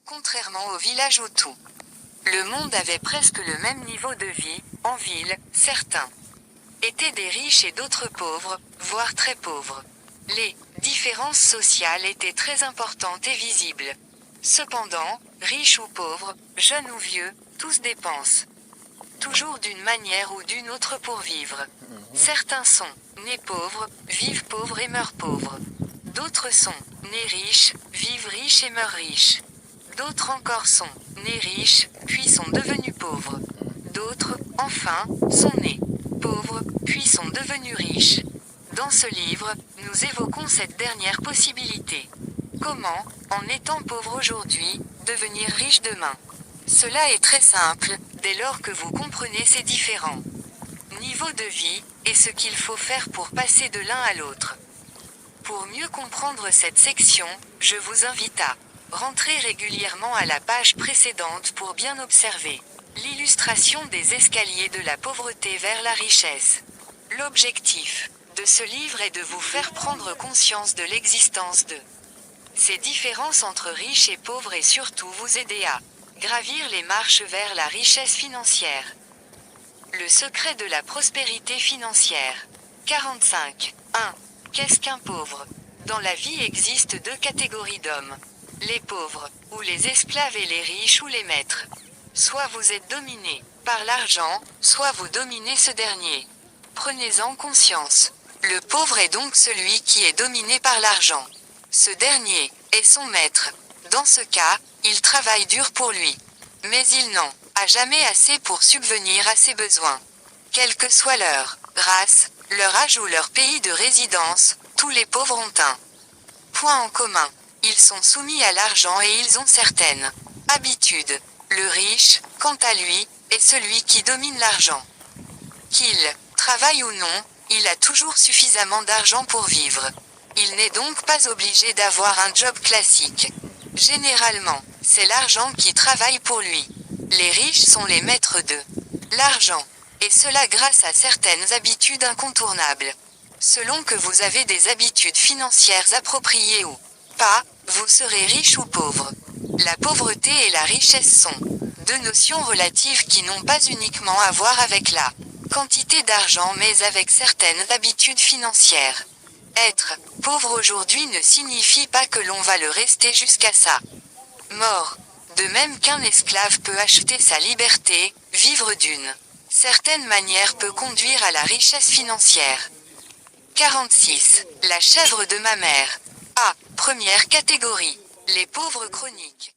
Contrairement au village Hutu, le monde avait presque le même niveau de vie. En ville, certains étaient des riches et d'autres pauvres, voire très pauvres. Les différences sociales étaient très importantes et visibles. Cependant, riches ou pauvres, jeunes ou vieux, tous dépensent toujours d'une manière ou d'une autre pour vivre. Certains sont nés pauvres, vivent pauvres et meurent pauvres. D'autres sont nés riches, vivent riches et meurent riches. D'autres encore sont nés riches, puis sont devenus pauvres. D'autres, enfin, sont nés pauvres, puis sont devenus riches. Dans ce livre, nous évoquons cette dernière possibilité. Comment, en étant pauvre aujourd'hui, devenir riche demain? Cela est très simple, dès lors que vous comprenez ces différents niveaux de vie, et ce qu'il faut faire pour passer de l'un à l'autre. Pour mieux comprendre cette section, je vous invite à rentrer régulièrement à la page précédente pour bien observer l'illustration des escaliers de la pauvreté vers la richesse. L'objectif de ce livre est de vous faire prendre conscience de l'existence de ces différences entre riches et pauvres et surtout vous aider à gravir les marches vers la richesse financière. Le secret de la prospérité financière. 45. 1. Qu'est-ce qu'un pauvre? Dans la vie existent deux catégories d'hommes. Les pauvres, ou les esclaves et les riches ou les maîtres. Soit vous êtes dominé par l'argent, soit vous dominez ce dernier. Prenez-en conscience. Le pauvre est donc celui qui est dominé par l'argent. Ce dernier est son maître. Dans ce cas, il travaille dur pour lui. Mais il n'en a jamais assez pour subvenir à ses besoins. Quelle que soit leur race, leur âge ou leur pays de résidence, tous les pauvres ont un point en commun. Ils sont soumis à l'argent et ils ont certaines habitudes. Le riche, quant à lui, est celui qui domine l'argent. Qu'il travaille ou non, il a toujours suffisamment d'argent pour vivre. Il n'est donc pas obligé d'avoir un job classique. Généralement, c'est l'argent qui travaille pour lui. Les riches sont les maîtres de l'argent. Et cela grâce à certaines habitudes incontournables. Selon que vous avez des habitudes financières appropriées ou pas, vous serez riche ou pauvre. La pauvreté et la richesse sont deux notions relatives qui n'ont pas uniquement à voir avec la quantité d'argent mais avec certaines habitudes financières. Être pauvre aujourd'hui ne signifie pas que l'on va le rester jusqu'à sa mort. De même qu'un esclave peut acheter sa liberté, vivre d'une certaine manière peut conduire à la richesse financière. 46. La chèvre de ma mère. A. Première catégorie. Les pauvres chroniques.